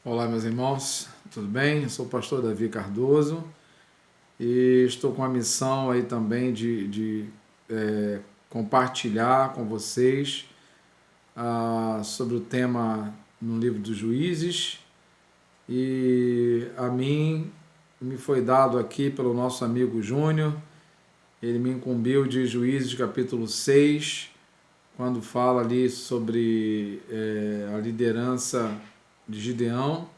Olá, meus irmãos, tudo bem? Eu sou o pastor Davi Cardoso e estou com a missão aí também de compartilhar com vocês sobre o tema no livro dos Juízes, e a mim me foi dado aqui pelo nosso amigo Júnior. Ele me incumbiu de Juízes capítulo 6, quando fala ali sobre a liderança de Gideão,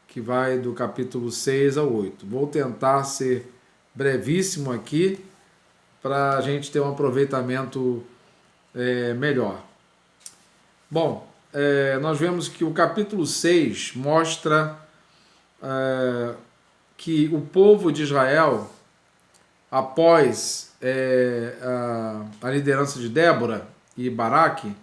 que vai do capítulo 6 ao 8. Vou tentar ser brevíssimo aqui para a gente ter um aproveitamento melhor. Bom, nós vemos que o capítulo 6 mostra que o povo de Israel, após a liderança de Débora e Baraque,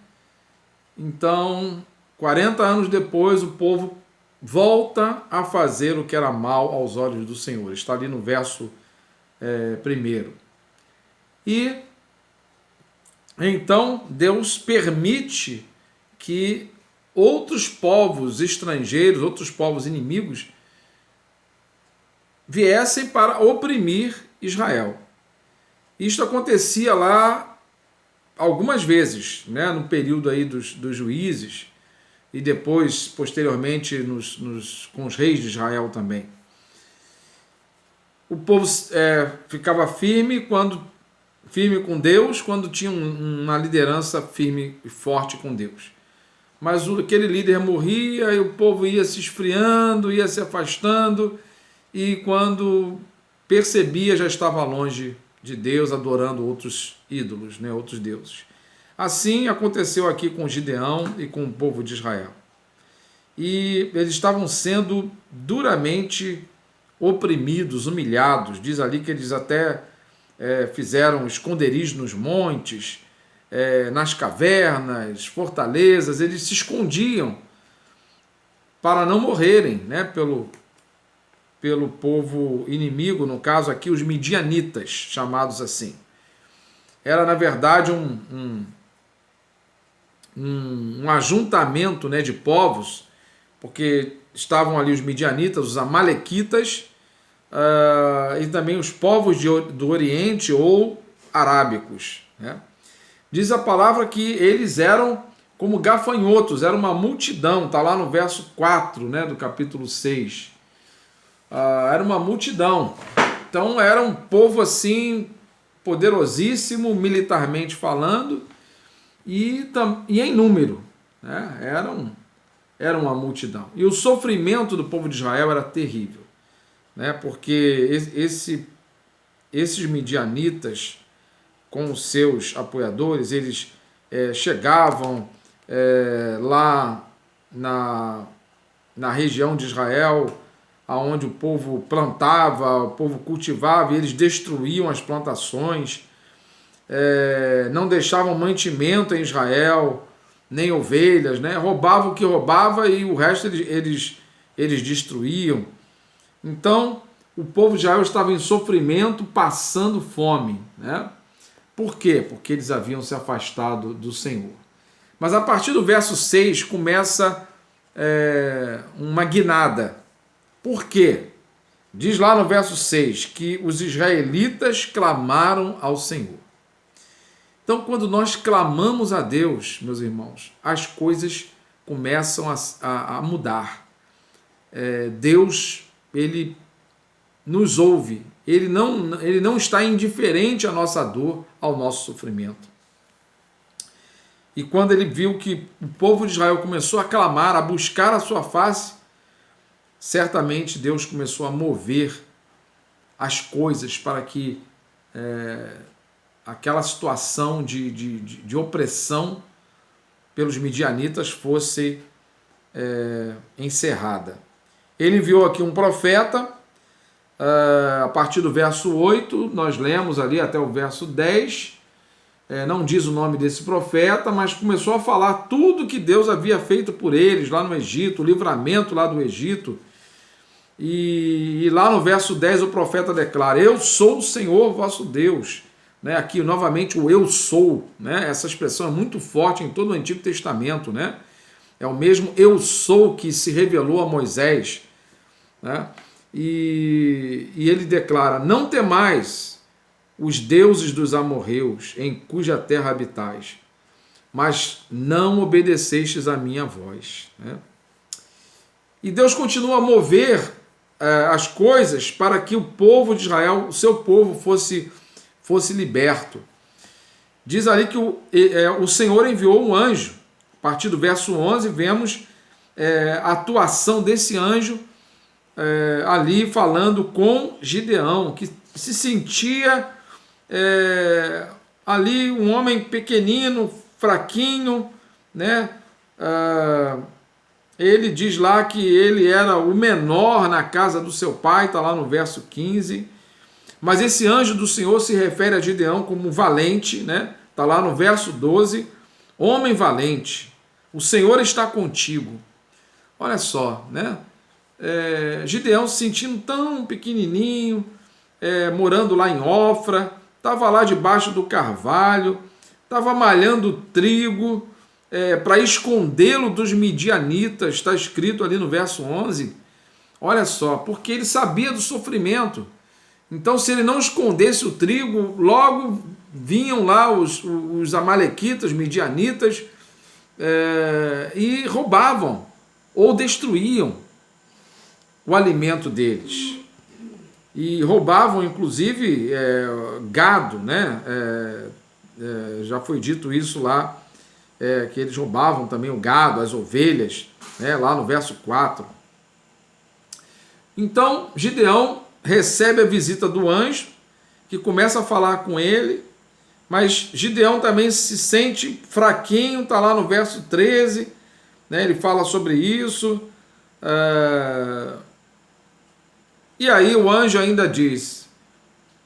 então 40 anos depois, o povo volta a fazer o que era mal aos olhos do Senhor. Está ali no verso 1. E então Deus permite que outros povos estrangeiros, outros povos inimigos, viessem para oprimir Israel. Isto acontecia lá algumas vezes, né, no período aí dos juízes, e depois, posteriormente, com os reis de Israel também. O povo ficava firme com Deus, quando tinha uma liderança firme e forte com Deus. Mas aquele líder morria e o povo ia se esfriando, ia se afastando, e quando percebia já estava longe de Deus, adorando outros ídolos, né, outros deuses. Assim aconteceu aqui com Gideão e com o povo de Israel. E eles estavam sendo duramente oprimidos, humilhados. Diz ali que eles até fizeram esconderijos nos montes, nas cavernas, fortalezas. Eles se escondiam para não morrerem, né, pelo povo inimigo, no caso aqui os midianitas, chamados assim. Era, na verdade, um ajuntamento, né, de povos, porque estavam ali os midianitas, os amalequitas, e também os povos do Oriente ou arábicos, né? Diz a palavra que eles eram como gafanhotos, era uma multidão, está lá no verso 4, né, do capítulo 6. Era uma multidão, então era um povo assim poderosíssimo, militarmente falando, e em número, né? Era uma multidão. E o sofrimento do povo de Israel era terrível, né? Porque esses midianitas, com os seus apoiadores, eles chegavam lá na região de Israel, aonde o povo plantava, o povo cultivava, e eles destruíam as plantações, não deixavam mantimento em Israel, nem ovelhas, né? Roubavam o que roubava e o resto eles destruíam. Então, o povo de Israel estava em sofrimento, passando fome, né? Por quê? Porque eles haviam se afastado do Senhor. Mas a partir do verso 6 começa uma guinada. Por quê? Diz lá no verso 6 que os israelitas clamaram ao Senhor. Então, quando nós clamamos a Deus, meus irmãos, as coisas começam a mudar. Deus, ele nos ouve, ele não está indiferente à nossa dor, ao nosso sofrimento. E quando ele viu que o povo de Israel começou a clamar, a buscar a sua face, certamente Deus começou a mover as coisas para que aquela situação de opressão pelos midianitas fosse encerrada. Ele enviou aqui um profeta, a partir do verso 8, nós lemos ali até o verso 10, não diz o nome desse profeta, mas começou a falar tudo que Deus havia feito por eles lá no Egito, o livramento lá do Egito. E lá no verso 10 o profeta declara: eu sou o Senhor vosso Deus, né? Aqui novamente o eu sou, né? Essa expressão é muito forte em todo o Antigo Testamento, né? é o mesmo eu sou que se revelou a Moisés, né? E ele declara: não temais os deuses dos amorreus, em cuja terra habitais, mas não obedecestes a minha voz, né? E Deus continua a mover as coisas para que o povo de Israel, o seu povo, fosse liberto. Diz ali que o Senhor enviou um anjo. A partir do verso 11, vemos a atuação desse anjo ali falando com Gideão, que se sentia ali um homem pequenino, fraquinho, né? Ele diz lá que ele era o menor na casa do seu pai, está lá no verso 15. Mas esse anjo do Senhor se refere a Gideão como valente, né? Está lá no verso 12. Homem valente, o Senhor está contigo. Olha só, né? Gideão se sentindo tão pequenininho, morando lá em Ofra, estava lá debaixo do carvalho, estava malhando trigo, para escondê-lo dos midianitas, está escrito ali no verso 11. Olha só, porque ele sabia do sofrimento. Então, se ele não escondesse o trigo, logo vinham lá os amalequitas, midianitas, e roubavam ou destruíam o alimento deles. E roubavam, inclusive, gado, né? Já foi dito isso lá, que eles roubavam também o gado, as ovelhas, né? Lá no verso 4. Então, Gideão recebe a visita do anjo, que começa a falar com ele, mas Gideão também se sente fraquinho, está lá no verso 13, né? Ele fala sobre isso. E aí o anjo ainda diz,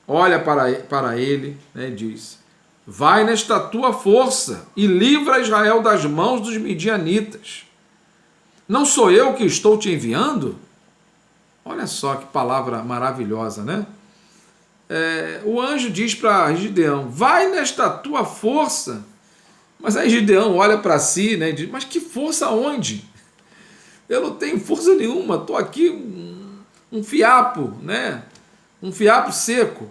olha para ele, né? Diz: vai nesta tua força e livra Israel das mãos dos midianitas. Não sou eu que estou te enviando? Olha só que palavra maravilhosa, né? O anjo diz para Gideão: vai nesta tua força. Mas aí Gideão olha para si, né, e diz: mas que força onde? Eu não tenho força nenhuma, estou aqui um fiapo, né? Um fiapo seco.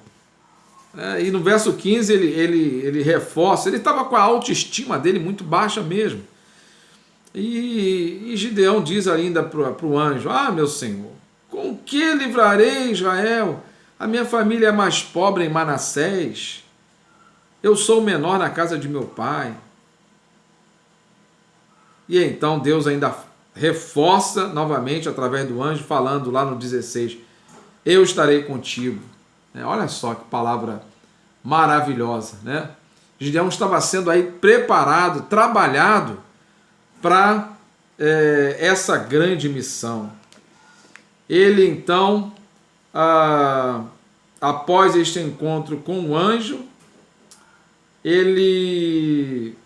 E no verso 15 ele reforça, ele estava com a autoestima dele muito baixa mesmo. E Gideão diz ainda para o anjo: ah, meu Senhor, com que livrarei Israel? A minha família é mais pobre em Manassés. Eu sou o menor na casa de meu pai. E então Deus ainda reforça novamente através do anjo, falando lá no 16: eu estarei contigo. Olha só que palavra maravilhosa, né? Gideão estava sendo aí preparado, trabalhado para essa grande missão. Ele então, após este encontro com o anjo, ele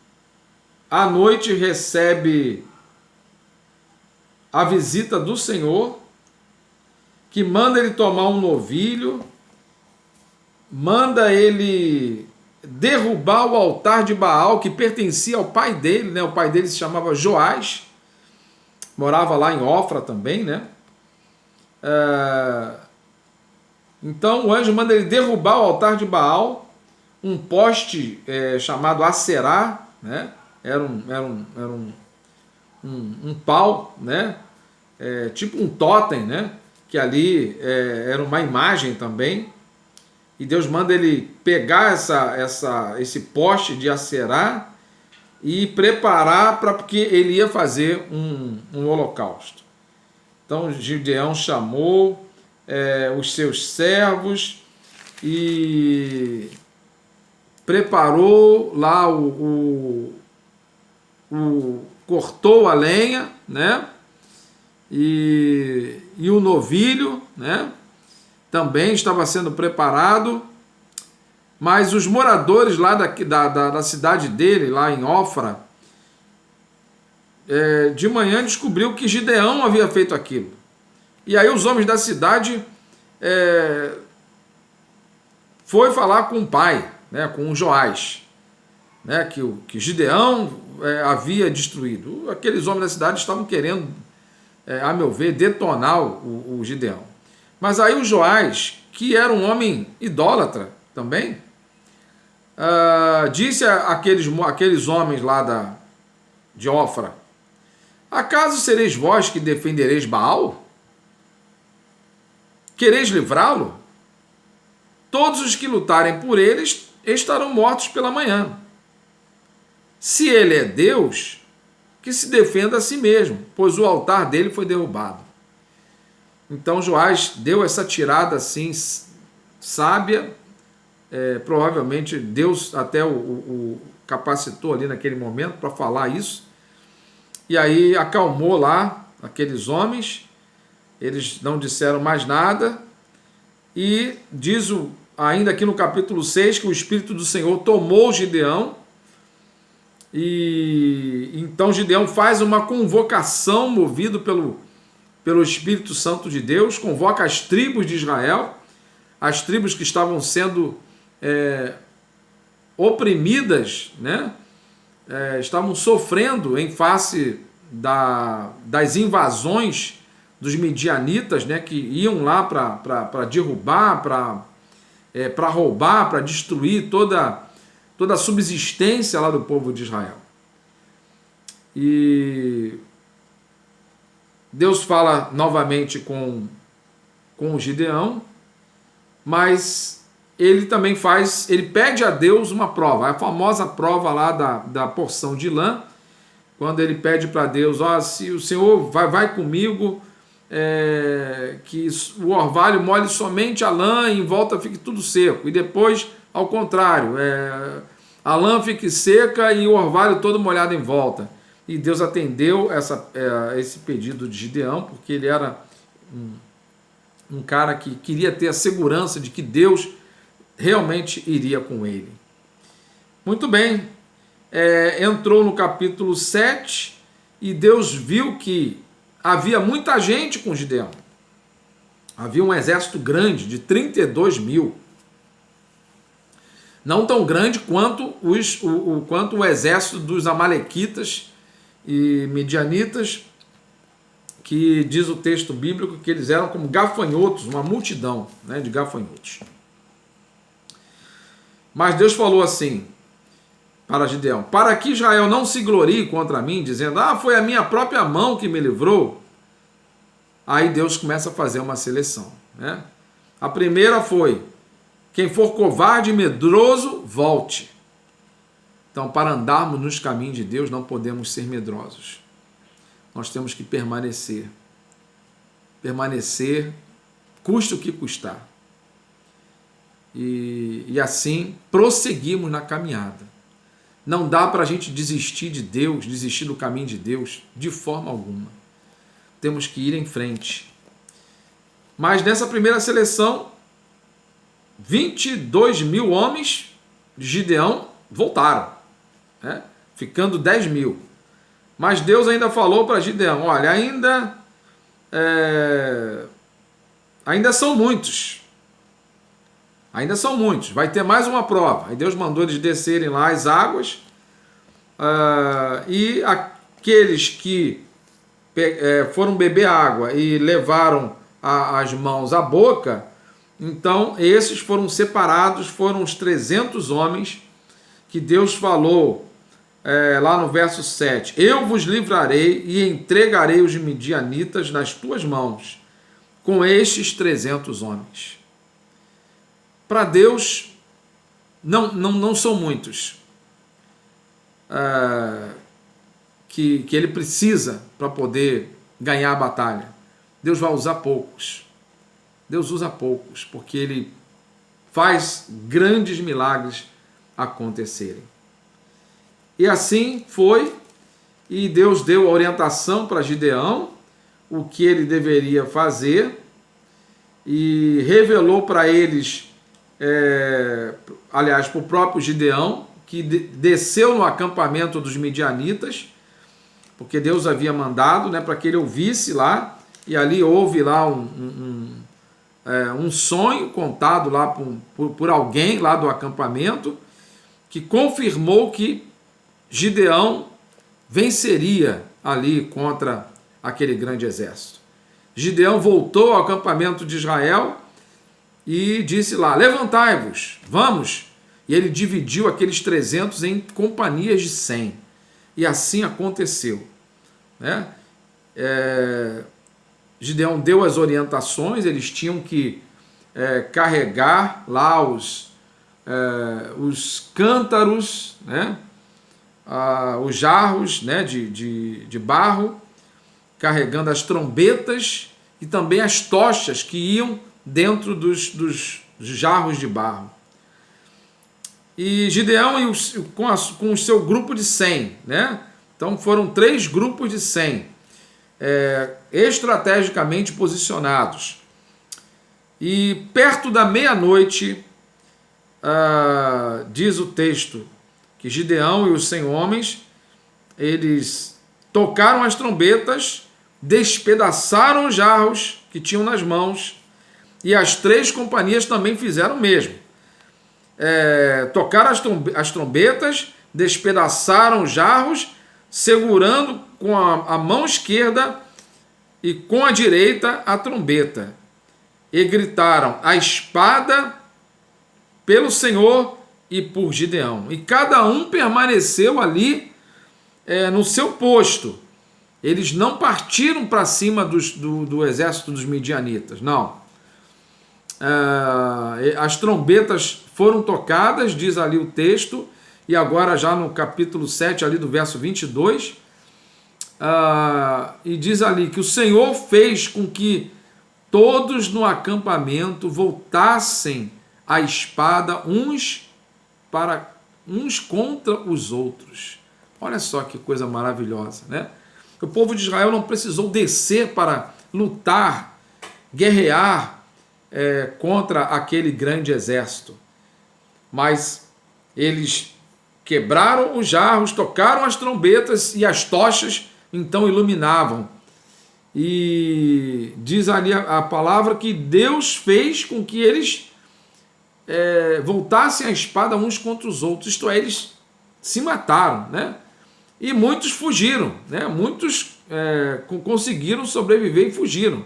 à noite recebe a visita do Senhor, que manda ele tomar um novilho, manda ele derrubar o altar de Baal, que pertencia ao pai dele, né? O pai dele se chamava Joás, morava lá em Ofra também, né? Então o anjo manda ele derrubar o altar de Baal, um poste chamado Aserá, né? Era um pau, né? Tipo um totem, né? Que ali era uma imagem também. E Deus manda ele pegar esse poste de Aserá e preparar porque ele ia fazer um holocausto. Então Gideão chamou os seus servos e preparou lá cortou a lenha, né? E o novilho, né? Também estava sendo preparado, mas os moradores lá da cidade dele, lá em Ofra, de manhã descobriu que Gideão havia feito aquilo. E aí os homens da cidade foi falar com o pai, né, com o Joás, né, que Gideão havia destruído. Aqueles homens da cidade estavam querendo, a meu ver, detonar o Gideão. Mas aí o Joás, que era um homem idólatra também, disse àqueles homens lá de Ofra: acaso sereis vós que defendereis Baal? Quereis livrá-lo? Todos os que lutarem por eles estarão mortos pela manhã. Se ele é Deus, que se defenda a si mesmo, pois o altar dele foi derrubado. Então Joás deu essa tirada assim, sábia, provavelmente Deus até o capacitou ali naquele momento para falar isso, e aí acalmou lá aqueles homens, eles não disseram mais nada, e diz ainda aqui no capítulo 6 que o Espírito do Senhor tomou Gideão, e então Gideão faz uma convocação movido pelo Espírito Santo de Deus, convoca as tribos de Israel, as tribos que estavam sendo oprimidas, né? Estavam sofrendo em face das invasões dos midianitas, né? Que iam lá para derrubar, para roubar, para destruir toda a subsistência lá do povo de Israel. E Deus fala novamente com o Gideão, mas ele também ele pede a Deus uma prova, a famosa prova lá da porção de lã, quando ele pede para Deus: se o Senhor vai comigo, que o orvalho molhe somente a lã e em volta fique tudo seco, e depois, ao contrário, a lã fique seca e o orvalho todo molhado em volta. E Deus atendeu esse pedido de Gideão, porque ele era um cara que queria ter a segurança de que Deus realmente iria com ele. Muito bem, entrou no capítulo 7 e Deus viu que havia muita gente com Gideão. Havia um exército grande de 32 mil. Não tão grande quanto o exército dos amalequitas e midianitas, que diz o texto bíblico que eles eram como gafanhotos, uma multidão, né, de gafanhotos. Mas Deus falou assim para Gideão: para que Israel não se glorie contra mim, dizendo: foi a minha própria mão que me livrou. Aí Deus começa a fazer uma seleção, né? A primeira foi: quem for covarde e medroso, volte. Então, para andarmos nos caminhos de Deus, não podemos ser medrosos. Nós temos que permanecer. Permanecer, custe o que custar. E assim, prosseguimos na caminhada. Não dá para a gente desistir de Deus, desistir do caminho de Deus, de forma alguma. Temos que ir em frente. Mas nessa primeira seleção, 22 mil homens de Gideão voltaram, né? Ficando 10 mil. Mas Deus ainda falou para Gideão: olha, ainda são muitos. Ainda são muitos. Vai ter mais uma prova. Aí Deus mandou eles descerem lá as águas, e aqueles que foram beber água e levaram as mãos à boca, então esses foram separados, foram os 300 homens que Deus falou lá no verso 7: eu vos livrarei e entregarei os midianitas nas tuas mãos, com estes 300 homens. Para Deus, não são muitos que ele precisa para poder ganhar a batalha. Deus vai usar poucos. Deus usa poucos, porque ele faz grandes milagres acontecerem. E assim foi, e Deus deu a orientação para Gideão, o que ele deveria fazer, e revelou para eles, aliás, para o próprio Gideão, que desceu no acampamento dos midianitas, porque Deus havia mandado, né, para que ele ouvisse lá, e ali houve lá um sonho contado lá por alguém lá do acampamento, que confirmou que Gideão venceria ali contra aquele grande exército. Gideão voltou ao acampamento de Israel e disse lá: levantai-vos, vamos. E ele dividiu aqueles 300 em companhias de 100. E assim aconteceu, né? Gideão deu as orientações, eles tinham que carregar lá os cântaros, né? Os jarros, né? de barro, carregando as trombetas e também as tochas que iam dentro dos jarros de barro. E Gideão com o seu grupo de 100, né? Então foram 3 grupos de 100, estrategicamente posicionados. E perto da meia-noite, diz o texto, que Gideão e os 100 homens, eles tocaram as trombetas, despedaçaram os jarros que tinham nas mãos, e as 3 companhias também fizeram o mesmo. Tocaram as trombetas, despedaçaram os jarros, segurando com a mão esquerda e com a direita a trombeta. E gritaram: a espada pelo Senhor e por Gideão. E cada um permaneceu ali no seu posto. Eles não partiram para cima do exército dos midianitas, não. As trombetas foram tocadas, diz ali o texto, e agora já no capítulo 7, ali do verso 22, e diz ali que o Senhor fez com que todos no acampamento voltassem a espada uns contra os outros. Olha só que coisa maravilhosa, né? O povo de Israel não precisou descer para lutar, guerrear contra aquele grande exército, mas eles quebraram os jarros, tocaram as trombetas e as tochas então iluminavam. E diz ali a palavra que Deus fez com que eles voltassem a espada uns contra os outros, isto é, eles se mataram, né? E muitos fugiram, né? Muitos conseguiram sobreviver e fugiram.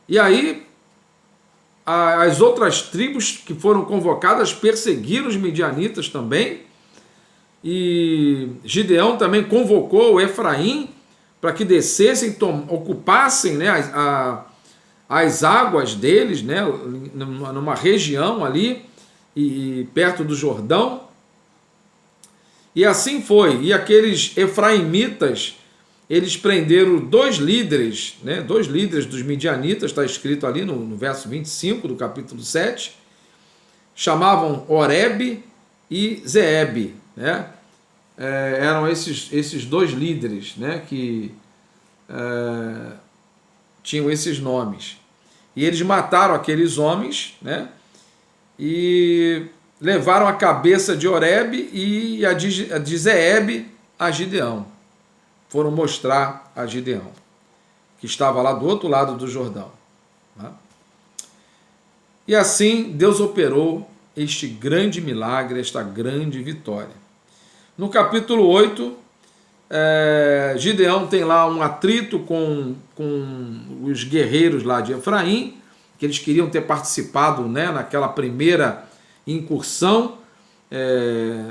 E aí as outras tribos que foram convocadas perseguiram os midianitas também, e Gideão também convocou o Efraim para que descessem, ocupassem, né, as águas deles, né, numa região ali e perto do Jordão. E assim foi. E aqueles efraimitas, eles prenderam 2 líderes, né, 2 líderes dos midianitas, está escrito ali no verso 25 do capítulo 7, chamavam Oreb e Zeeb, né? Eram esses 2 líderes, né, que tinham esses nomes. E eles mataram aqueles homens, né, e levaram a cabeça de Oreb e a de Zeeb a Gideão. Foram mostrar a Gideão, que estava lá do outro lado do Jordão. Tá? E assim Deus operou este grande milagre, esta grande vitória. No capítulo 8, Gideão tem lá um atrito com os guerreiros lá de Efraim, que eles queriam ter participado, né, naquela primeira incursão,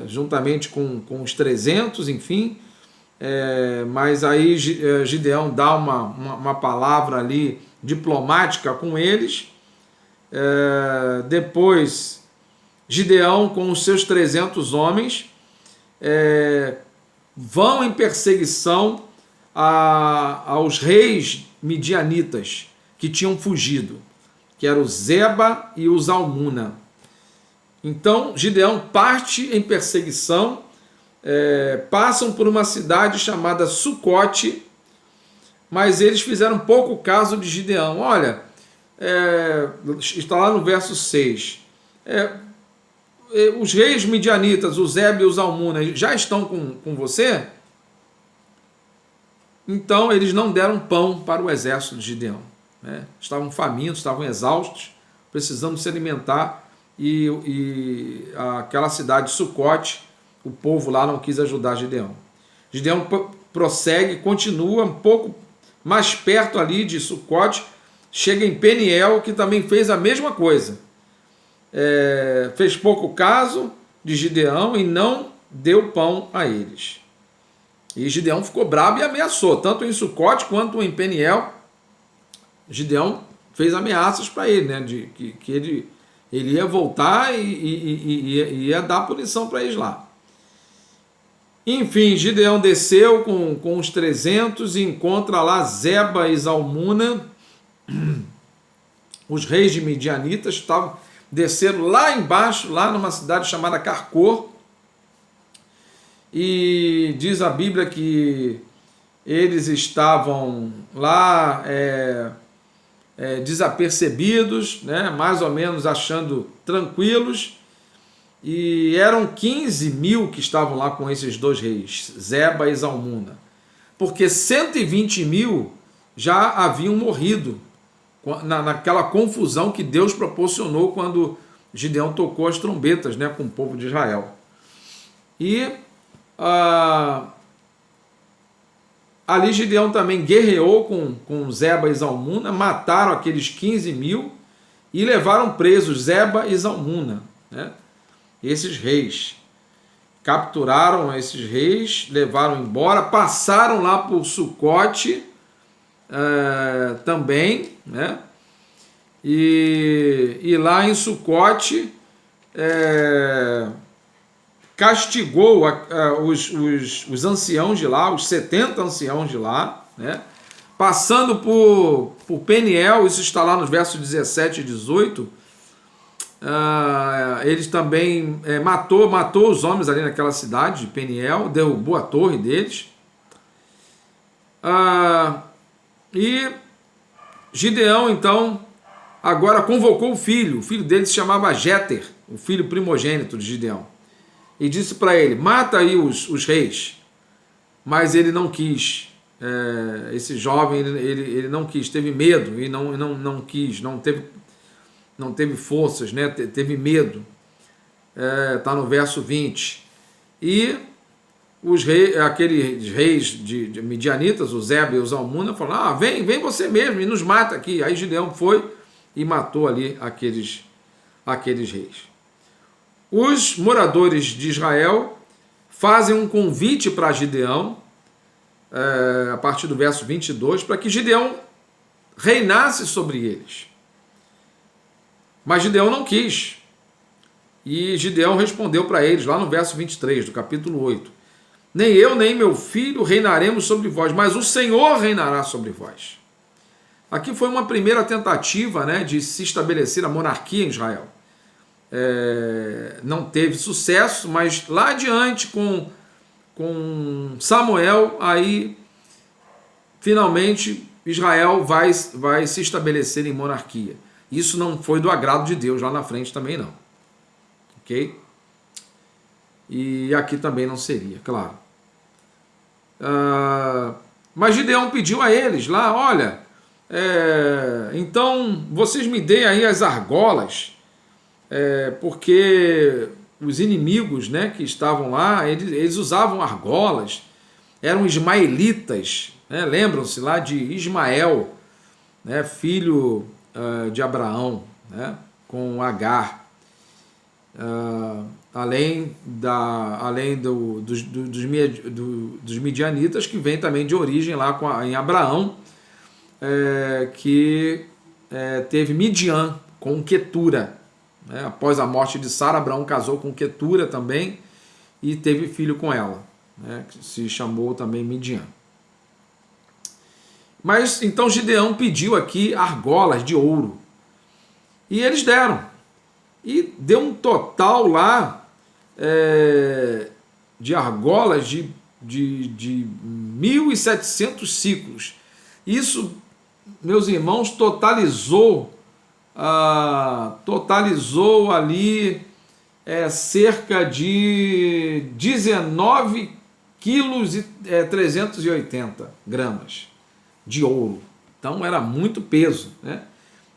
juntamente com os 300, enfim, mas aí Gideão dá uma palavra ali diplomática com eles. Depois Gideão com os seus 300 homens vão em perseguição aos reis midianitas que tinham fugido, que eram o Zeba e o Zalmuna. Então Gideão parte em perseguição, passam por uma cidade chamada Sucote, mas eles fizeram pouco caso de Gideão. Olha, está lá no verso 6, os reis midianitas, o Zeba e o Zalmuna, já estão com você? Então eles não deram pão para o exército de Gideão, né? Estavam famintos, estavam exaustos, precisando se alimentar, e aquela cidade de Sucote, o povo lá não quis ajudar Gideão. Gideão prossegue, continua um pouco mais perto ali de Sucote, chega em Peniel, que também fez a mesma coisa. Fez pouco caso de Gideão e não deu pão a eles. E Gideão ficou bravo e ameaçou, tanto em Sucote quanto em Peniel. Gideão fez ameaças para ele, né, de que ele ia voltar e ia dar punição para eles lá. Enfim, Gideão desceu com os 300 e encontra lá Zeba e Zalmuna, os reis de Midianitas, desceram lá embaixo, lá numa cidade chamada Carcor, e diz a Bíblia que eles estavam lá desapercebidos, né, mais ou menos achando tranquilos, e eram 15 mil que estavam lá com esses dois reis, Zeba e Zalmuna, porque 120 mil já haviam morrido naquela confusão que Deus proporcionou quando Gideão tocou as trombetas, né, com o povo de Israel. E ali Gideão também guerreou com Zeba e Zalmuna, mataram aqueles 15 mil e levaram presos Zeba e Zalmuna, né? Esses reis. Capturaram esses reis, levaram embora, passaram lá por Sucote também, né? E lá em Sucote castigou os anciãos de lá, os 70 anciãos de lá, né? Passando por Peniel, isso está lá nos versos 17 e 18, eles também matou os homens ali naquela cidade de Peniel, derrubou a torre deles, e Gideão então agora convocou o filho dele se chamava Jéter, o filho primogênito de Gideão, e disse para ele: mata aí os reis. Mas ele não quis. Esse jovem ele não quis, teve medo e não quis, não teve forças, né? Teve medo. Está no verso 20. E aqueles reis de Midianitas, o Zeba e o Zalmuna, falaram: vem você mesmo e nos mata aqui. Aí Gideão foi e matou ali aqueles reis. Os moradores de Israel fazem um convite para Gideão, a partir do verso 22, para que Gideão reinasse sobre eles. Mas Gideão não quis. E Gideão respondeu para eles, lá no verso 23 do capítulo 8: nem eu, nem meu filho reinaremos sobre vós, mas o Senhor reinará sobre vós. Aqui foi uma primeira tentativa, né, de se estabelecer a monarquia em Israel. Não teve sucesso, mas lá adiante com Samuel, aí finalmente Israel vai se estabelecer em monarquia. Isso não foi do agrado de Deus lá na frente também não. Ok? E aqui também não seria, claro. Mas Gideão pediu a eles lá: olha, então vocês me deem aí as argolas, porque os inimigos, né, que estavam lá, eles usavam argolas, eram ismaelitas, né, lembram-se lá de Ismael, né, filho de Abraão, né, com Agar, além dos midianitas, que vem também de origem lá em Abraão, que teve Midian com Quetura. Após a morte de Sara, Abraão casou com Quetura também e teve filho com ela, né, que se chamou também Midian. Mas então Gideão pediu aqui argolas de ouro e eles deram, e deu um total lá de argolas de 1.700 ciclos. Isso, meus irmãos, totalizou ali cerca de 19 quilos e 380 gramas de ouro. Então era muito peso, né?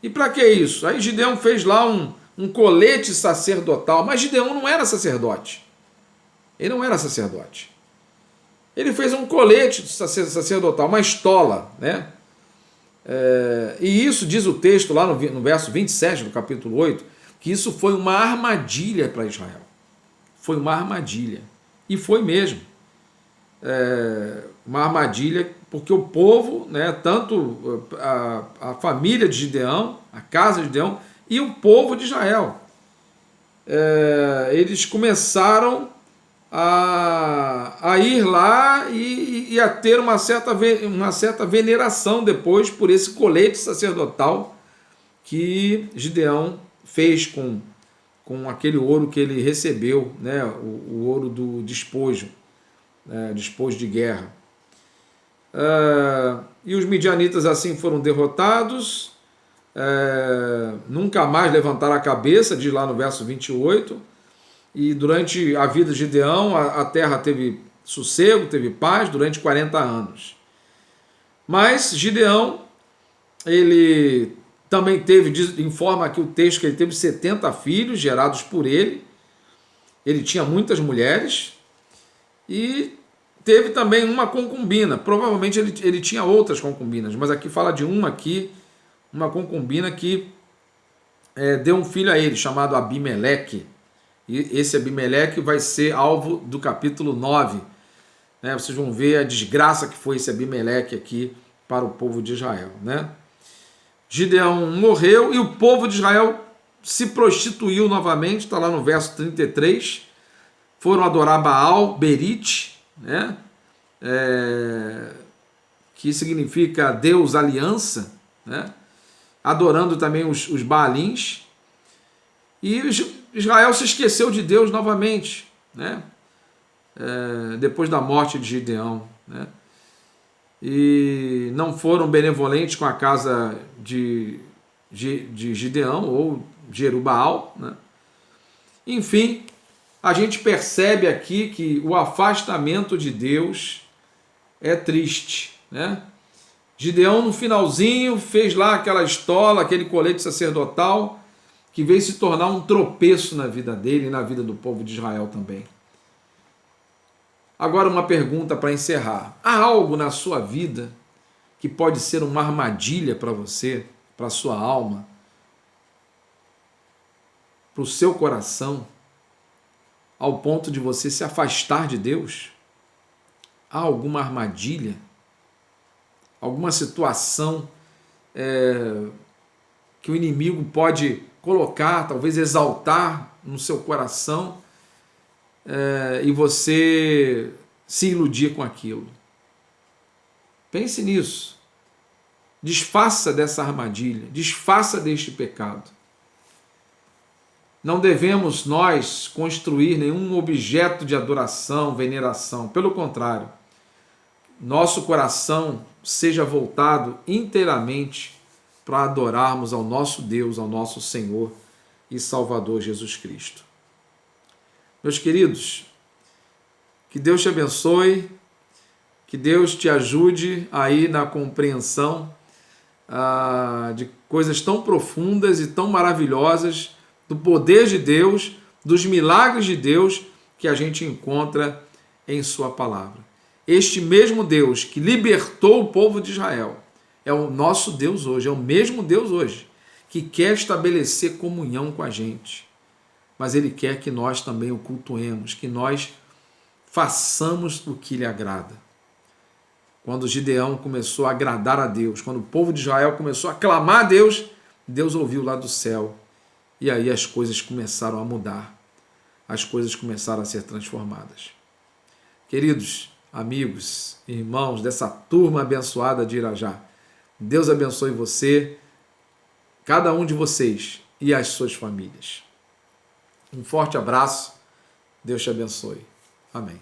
E para que isso? Aí Gideão fez lá um colete sacerdotal, mas Gideão não era sacerdote. Ele não era sacerdote. ele fez um colete sacerdotal, uma estola, né? E isso diz o texto lá no verso 27 do capítulo 8, que isso foi uma armadilha para Israel. Foi uma armadilha. E foi mesmo. Uma armadilha, porque o povo, né, tanto a família de Gideão, a casa de Gideão, e o povo de Israel, eles começaram a ir lá e a ter uma certa veneração depois por esse colete sacerdotal que Gideão fez com aquele ouro que ele recebeu, né, o ouro do despojo, despojo de guerra. E os midianitas assim foram derrotados, nunca mais levantaram a cabeça, diz lá no verso 28, e durante a vida de Gideão, a terra teve sossego, teve paz durante 40 anos. Mas Gideão, ele também teve, informa aqui o texto que ele teve 70 filhos gerados por ele. Ele tinha muitas mulheres e teve também uma concubina. Provavelmente ele tinha outras concubinas, mas aqui fala de uma concubina que deu um filho a ele, chamado Abimeleque. E esse Abimeleque vai ser alvo do capítulo 9. Né? Vocês vão ver a desgraça que foi esse Abimeleque aqui para o povo de Israel. Né? Gideão morreu e o povo de Israel se prostituiu novamente, está lá no verso 33. Foram adorar Baal, Berite, né? Que significa Deus aliança, né? Adorando também os Baalins. E Israel se esqueceu de Deus novamente, né? Depois da morte de Gideão, né? E não foram benevolentes com a casa de Gideão ou Jerubaal, né? Enfim, a gente percebe aqui que o afastamento de Deus é triste, né? Gideão no finalzinho fez lá aquela estola, aquele colete sacerdotal, que veio se tornar um tropeço na vida dele e na vida do povo de Israel também. Agora uma pergunta para encerrar. Há algo na sua vida que pode ser uma armadilha para você, para a sua alma, para o seu coração, ao ponto de você se afastar de Deus? Há alguma armadilha? Alguma situação que o inimigo pode colocar, talvez exaltar no seu coração, e você se iludir com aquilo? Pense nisso. Desfaça dessa armadilha, desfaça deste pecado. Não devemos nós construir nenhum objeto de adoração, veneração. Pelo contrário, nosso coração seja voltado inteiramente para adorarmos ao nosso Deus, ao nosso Senhor e Salvador Jesus Cristo. Meus queridos, que Deus te abençoe, que Deus te ajude aí na compreensão de coisas tão profundas e tão maravilhosas, do poder de Deus, dos milagres de Deus que a gente encontra em sua palavra. Este mesmo Deus que libertou o povo de Israel é o nosso Deus hoje, é o mesmo Deus hoje, que quer estabelecer comunhão com a gente. Mas Ele quer que nós também o cultuemos, que nós façamos o que lhe agrada. Quando Gideão começou a agradar a Deus, quando o povo de Israel começou a clamar a Deus, Deus ouviu lá do céu. E aí as coisas começaram a mudar. As coisas começaram a ser transformadas. Queridos amigos, irmãos dessa turma abençoada de Irajá, Deus abençoe você, cada um de vocês e as suas famílias. Um forte abraço. Deus te abençoe. Amém.